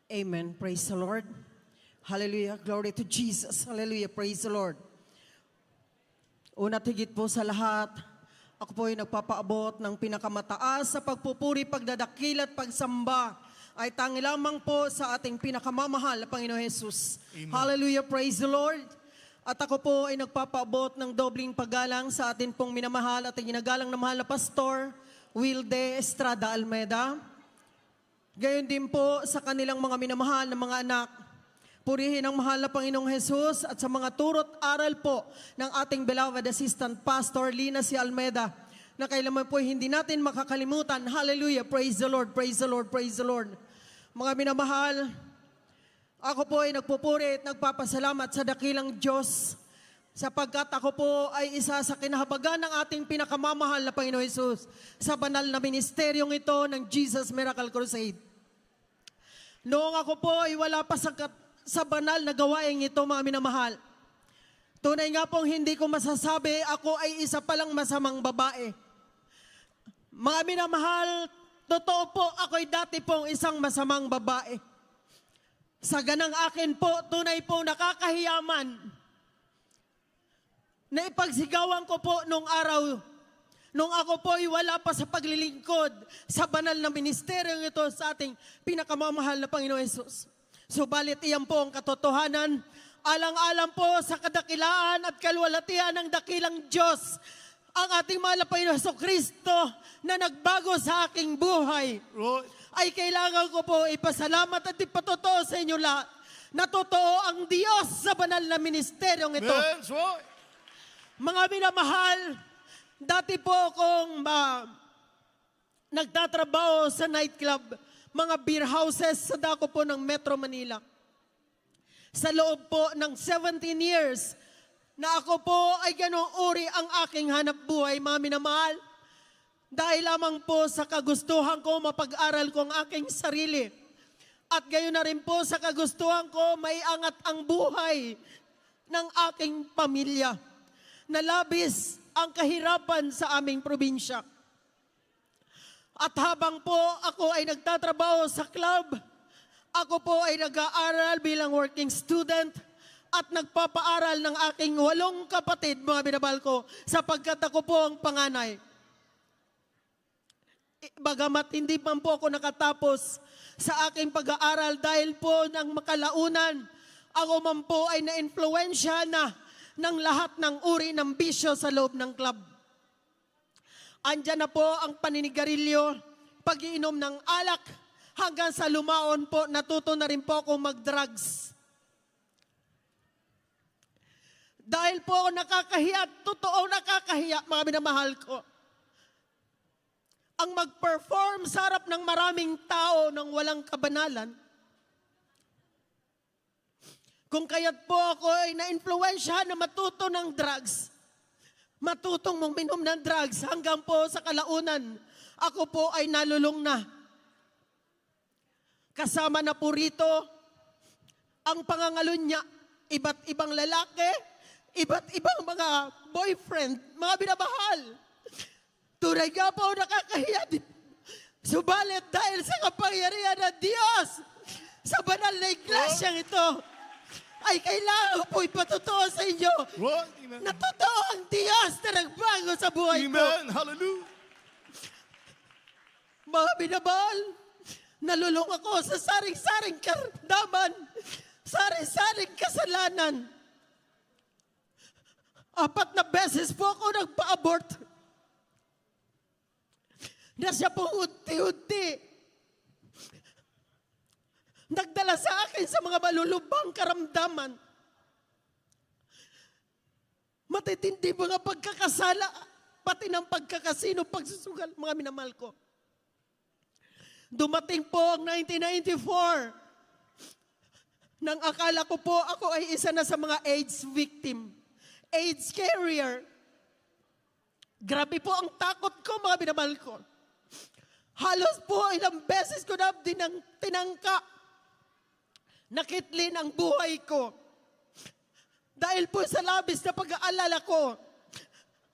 Amen. Praise the Lord. Hallelujah. Glory to Jesus. Hallelujah. Praise the Lord. Una't higit po sa lahat, ako po ay nagpapaabot ng pinakamataas sa pagpupuri, pagdadakil at pagsamba ay tangi lamang po sa ating pinakamamahal na Panginoon Jesus. Amen. Hallelujah. Praise the Lord. At ako po ay nagpapaabot ng dobling paggalang sa atin pong minamahal at ginagalang na mahal na Pastor Wilde Estrada Almeda. Gayon din po sa kanilang mga minamahal na mga anak. Purihin ang mahal na Panginoong Jesus at sa mga turot aral po ng ating beloved assistant pastor Lina C. Almeda na kailanman po hindi natin makakalimutan. Hallelujah. Praise the Lord. Praise the Lord. Praise the Lord. Mga minamahal, ako po ay nagpupuri at nagpapasalamat sa dakilang Diyos sapagkat ako po ay isa sa kinahabagan ng ating pinakamamahal na Panginoon Jesus sa banal na ministeryong ito ng Jesus Miracle Crusade. Noong ako po ay wala pa sa banal na gawain ito, mga minamahal. Tunay nga pong hindi ko masasabi ako ay isa palang masamang babae. Mga minamahal, totoo po ako'y dati pong isang masamang babae. Sa ganang akin po, tunay po nakakahiyaman na ipagsigawan ko po nung araw, nung ako po ay wala pa sa paglilingkod sa banal na ministeryong ito sa ating pinakamamahal na Panginoon Jesus. Subalit iyan po ang katotohanan, alang-alang po sa kadakilaan at kalwalatian ng dakilang Diyos, ang ating mahal na Panginoon Jesucristo na nagbago sa aking buhay. Right. Ay kailangan ko po ipasalamat at ipatotoo sa inyo lahat na totoo ang Diyos sa banal na ministeryong ito. That's right. Mga minamahal, dati po akong nagtatrabaho sa nightclub, mga beer houses sa dako po ng Metro Manila. Sa loob po ng 17 years na ako po ay ganong uri ang aking hanap buhay, mga minamahal. Dahil lamang po sa kagustuhan ko mapag-aral ko ang aking sarili. At gayon na rin po sa kagustuhan ko may angat ang buhay ng aking pamilya. Nalabis ang kahirapan sa aming probinsya. At habang po ako ay nagtatrabaho sa club, ako po ay nag-aaral bilang working student at nagpapaaral ng aking 8 kapatid, mga binabal ko, sapagkat ako po ang panganay. Bagamat hindi man po ako nakatapos sa aking pag-aaral dahil po ng makalaunan, ako man po ay na-influensya na ng lahat ng uri ng bisyo sa loob ng club. Andyan na po ang paninigarilyo, pag-iinom ng alak, hanggang sa lumaon po, natuto na rin po ako mag-drugs. Dahil po ako nakakahiya, totoo nakakahiya, mga minamahal ko. Ang mag-perform sa harap ng maraming tao ng walang kabanalan, kung kaya't po ako ay na-influensyahan na matuto ng drugs, matutong mong minom ng drugs hanggang po sa kalaunan, ako po ay nalulong na. Kasama na po rito ang pangangalun niya, iba't ibang lalaki, iba't ibang mga boyfriend, mga binabahal. Tunay nga po nakakahiya din. Subalit dahil sa kapangyarihan ng Diyos, sa banal na iglesyang ito, ay kailangan po ipatotoo sa inyo Right. Amen. na totoo ang Diyos na nagbago sa buhay ko. Amen. Hallelujah. Mga binabal, nalulong ako sa saring-saring karamdaman, saring-saring kasalanan. 4 na beses po ako nagpa-abort. Na siya po unti-unti nagdala sa akin sa mga malulubang karamdaman. Matitindi mga pagkakasala, pati ng pagkakasino, pagsusugal, mga minamahal ko. Dumating po ang 1994, nang akala ko po ako ay isa na sa mga AIDS victim, AIDS carrier. Grabe po ang takot ko, mga minamahal ko. Halos po ilang beses ko na tinangka. Nakitlin ang buhay ko. Dahil po sa labis na pag-aalala ko,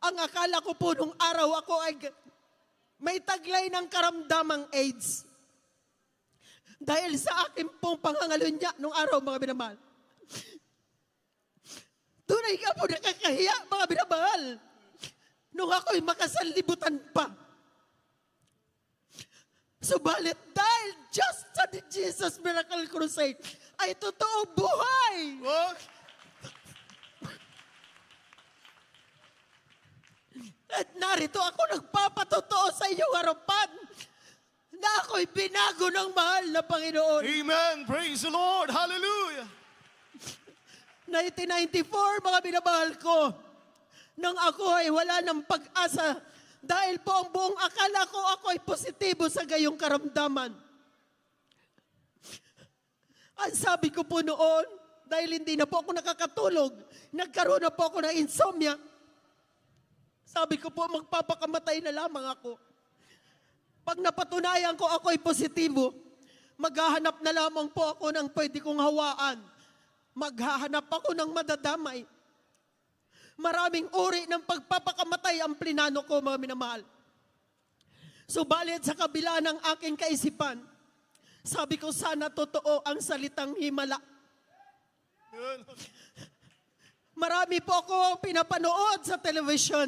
ang akala ko po nung araw ako ay may taglay ng karamdamang AIDS. Dahil sa akin pong pangangalunya nung araw, mga minamahal. Tunay ka po nakakahiya, mga minamahal. Nung ako'y makasanlibutan pa. Subalit dahil just sa Jesus Miracle Crusade ay totoo buhay. What? At narito ako nagpapatotoo sa iyong harapan na ako'y binago ng mahal na Panginoon. Amen. Praise the Lord. Hallelujah. 1994, mga minamahal ko, nang ako ay wala ng pag-asa dahil po ang buong akala ko ako ay positibo sa gayong karamdaman. Ang sabi ko po noon, dahil hindi na po ako nakakatulog, nagkaroon na po ako ng insomnia. Sabi ko po, magpapakamatay na lamang ako. Pag napatunayan ko ako ay positibo, maghahanap na lamang po ako ng pwede kong hawaan. Maghahanap ako ng madadamay. Maraming uri ng pagpapakamatay ang plinano ko, mga minamahal. Subalit sa kabila ng aking kaisipan, sabi ko sana totoo ang salitang himala. Marami po ako pinapanood sa television.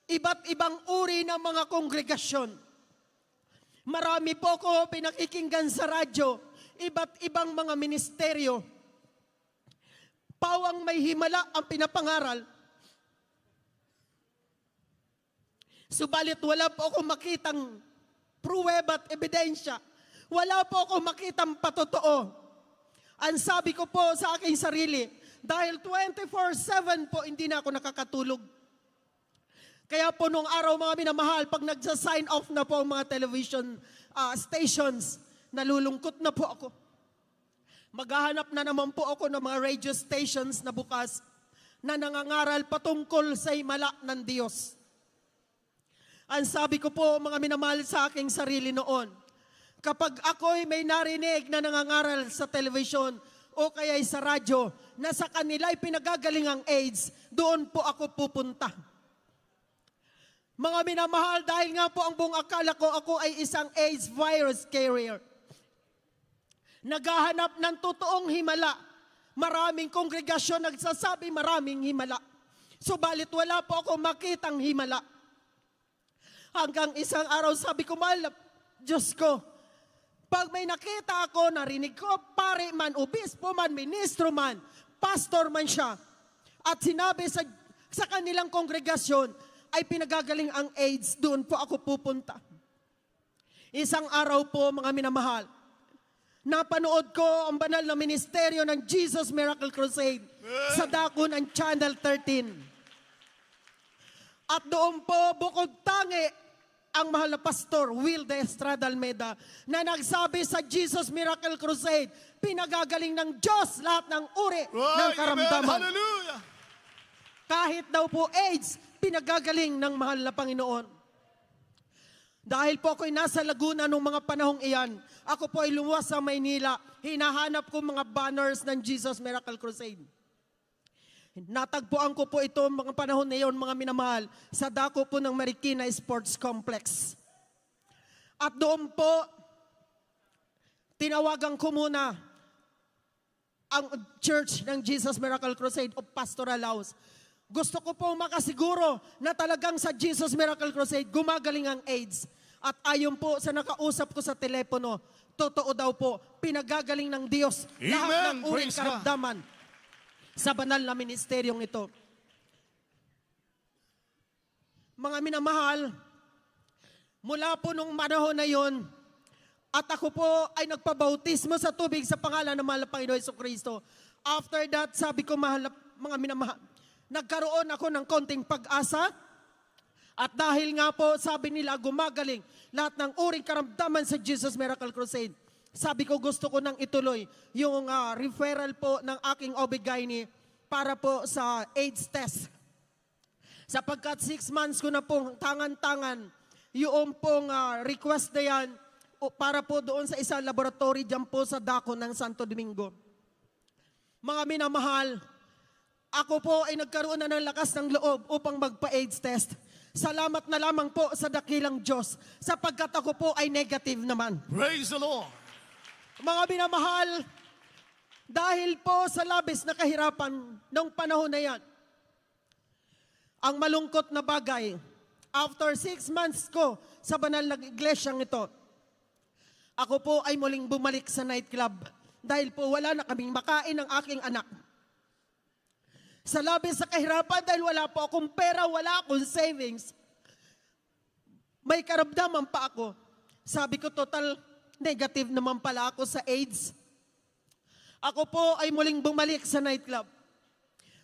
Iba't ibang uri ng mga kongregasyon. Marami po ako pinakikinggan sa radyo. Iba't ibang mga ministeryo. Pawang may himala ang pinapangaral. Subalit wala po ako makitang pruweba at ebidensya. Wala po ako makitang patotoo. Ang sabi ko po sa aking sarili, dahil 24/7 po hindi na ako nakakatulog. Kaya po nung araw, mga minamahal, pag nagsa-sign off na po ang mga television stations, nalulungkot na po ako. Maghahanap na naman po ako ng mga radio stations na bukas na nangangaral patungkol sa himala ng Diyos. Ang sabi ko po, mga minamahal, sa aking sarili noon, kapag ako'y may narinig na nangangaral sa television o kaya sa radyo na sa kanila'y pinagagaling ang AIDS, doon po ako pupunta. Mga minamahal, dahil nga po ang buong akala ko ako ay isang AIDS virus carrier. Naghahanap ng totoong himala. Maraming kongregasyon nagsasabi maraming himala. Subalit wala po ako makitang himala. Hanggang isang araw sabi ko, mahal na Diyos ko, pag may nakita ako, narinig ko, pare man, obispo man, ministro man, pastor man siya, at sinabi sa kanilang kongregasyon, ay pinagagaling ang AIDS, doon po ako pupunta. Isang araw po, mga minamahal, napanood ko ang banal na ministeryo ng Jesus Miracle Crusade sa dako ng Channel 13. At doon po, bukod tangi, ang mahal na pastor, Will de Estrada Almeda, na nagsabi sa Jesus Miracle Crusade, pinagagaling ng Diyos lahat ng uri ng karamdaman. Hallelujah. Kahit daw po AIDS, pinagagaling ng mahal na Panginoon. Dahil po ako'y nasa Laguna nung mga panahong iyan, ako po ay lumuwas sa Maynila, hinahanap ko mga banners ng Jesus Miracle Crusade. Natagpuan ko po ito mga panahon na iyon, mga minamahal, sa dako po ng Marikina Sports Complex. At doon po, tinawagan ko muna ang church ng Jesus Miracle Crusade o Pastoral House. Gusto ko po makasiguro na talagang sa Jesus Miracle Crusade gumagaling ang AIDS. At ayon po sa nakausap ko sa telepono, totoo daw po, pinagagaling ng Diyos lahat ng uri karamdaman sa banal na ministeryong ito. Mga minamahal, mula po nung panahon na yon, at ako po ay nagpabautismo sa tubig sa pangalan ng mahal na Panginoon Jesucristo. After that, sabi ko, mga minamahal, nagkaroon ako ng konting pag-asa. At dahil nga po, sabi nila, gumagaling lahat ng uring karamdaman sa Jesus Miracle Crusade. Sabi ko, gusto ko nang ituloy yung referral po ng aking OB-GYN para po sa AIDS test. Sapagkat 6 months ko na pong tangan-tangan yung pong request na yan para po doon sa isang laboratory dyan po sa dako ng Santo Domingo. Mga minamahal, ako po ay nagkaroon na ng lakas ng loob upang magpa-AIDS test. Salamat na lamang po sa dakilang Diyos sapagkat ako po ay negative naman. Praise the Lord. Mga minamahal, dahil po sa labis na kahirapan ng panahon na yan, ang malungkot na bagay, after 6 months ko sa banal na iglesyang ito, ako po ay muling bumalik sa nightclub dahil po wala na kaming makain ng aking anak. Sa labis sa kahirapan dahil wala po akong pera, wala akong savings, may karamdaman pa ako. Sabi ko, total negative naman pala ako sa AIDS. Ako po ay muling bumalik sa nightclub.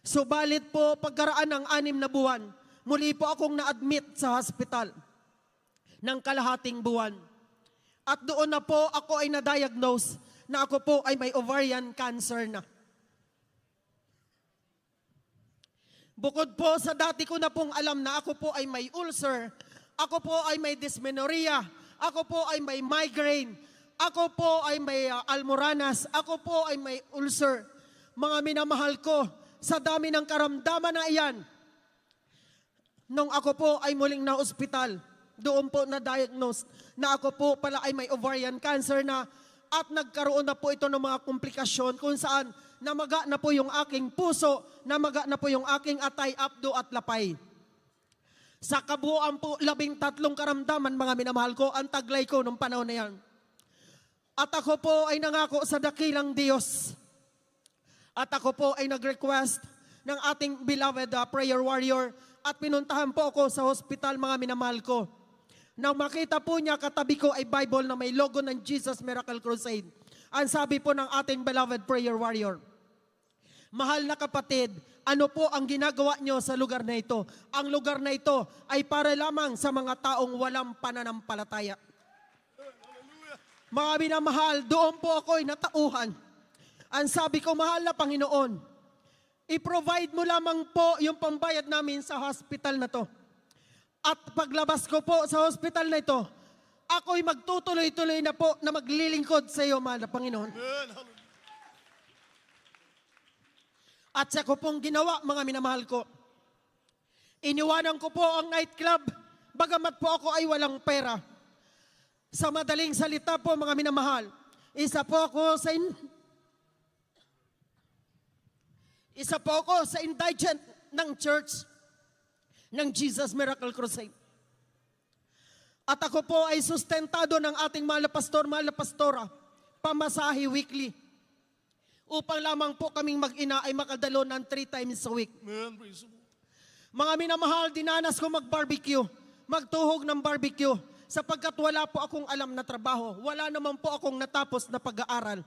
Subalit po, pagkaraan ng 6 na buwan, muli po akong na-admit sa hospital ng kalahating buwan. At doon na po ako ay na-diagnose na ako po ay may ovarian cancer na. Bukod po sa dati ko na pong alam na ako po ay may ulcer, ako po ay may dysmenorrhea, ako po ay may migraine, ako po ay may almoranas, ako po ay may ulcer. Mga minamahal ko, sa dami ng karamdaman na iyan, nung ako po ay muling na ospital, doon po na-diagnose na ako po pala ay may ovarian cancer na at nagkaroon na po ito ng mga komplikasyon kung saan namaga na po yung aking puso, namaga na po yung aking atay, apdo at lapay. Sa kabuuan po, 13 karamdaman, mga minamahal ko, ang taglay ko nung panahon na yan. At ako po ay nangako sa dakilang Diyos. At ako po ay nag-request ng ating beloved prayer warrior at pinuntahan po ako sa hospital, mga minamahal ko. Nang makita po niya, katabi ko ay Bible na may logo ng Jesus Miracle Crusade. Ang sabi po ng ating beloved prayer warrior, mahal na kapatid, ano po ang ginagawa nyo sa lugar na ito? Ang lugar na ito ay para lamang sa mga taong walang pananampalataya. Mga minamahal, doon po ako ay natauhan. Ang sabi ko, mahal na Panginoon, i-provide mo lamang po yung pambayad namin sa hospital na to. At paglabas ko po sa hospital na ito, ako'y magtutuloy-tuloy na po na maglilingkod sa iyo, mahal na Panginoon. At sa ko pong ginawa, mga minamahal ko, iniwanan ko po ang nightclub, bagamat po ako ay walang pera. Sa madaling salita po, mga minamahal, isa po ako sa indigent ng church ng Jesus Miracle Crusade. At ako po ay sustentado ng ating mahal na pastor, mahal na pastora, pamasahe weekly. Upang lamang po kaming mag-ina ay makadalo ng 3 times a week. Amen. Praise the Lord. Mga minamahal, dinanas ko mag-barbecue, magtuhog ng barbecue, sapagkat wala po akong alam na trabaho. Wala naman po akong natapos na pag-aaral.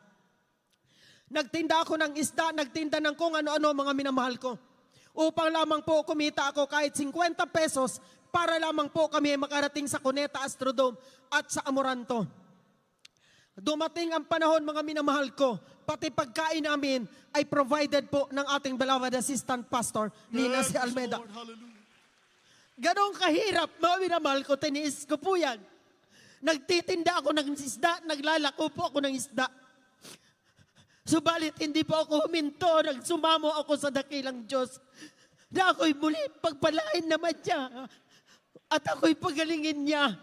Nagtinda ako ng isda, nagtinda ng kung ano-ano, mga minamahal ko. Upang lamang po kumita ako kahit 50 pesos para lamang po kami makarating sa Cuneta Astrodome at sa Amoranto. Dumating ang panahon, mga minamahal ko, pati pagkain namin ay provided po ng ating beloved assistant pastor, Lina C. Almeida. Lord, hallelujah. Ganong kahirap, mga minamahal ko, tiniis ko po yan. Nagtitinda ako ng isda, naglalako po ako ng isda. Subalit hindi po ako huminto, nagsumamo ako sa dakilang Diyos na ako'y muli pagpalain naman niya at ako'y pagalingin niya.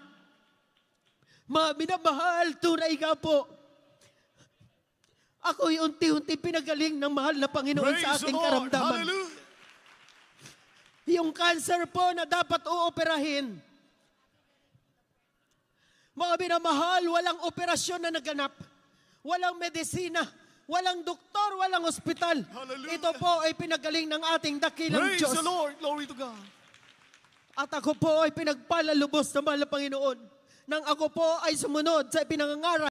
Mga minamahal, tunay nga po, ako'y unti-unti pinagaling ng mahal na Panginoon sa Praise the ating Lord. karamdaman. Hallelujah. Yung cancer po na dapat uoperahin, mga minamahal, walang operasyon na naganap, walang medisina, walang doktor, walang ospital. Hallelujah. Ito po ay pinagaling ng ating dakilang Praise Diyos. the Lord. Glory to God. At ako po ay pinagpalalubos ng mahal na Panginoon nang ako po ay sumunod sa pinangangaral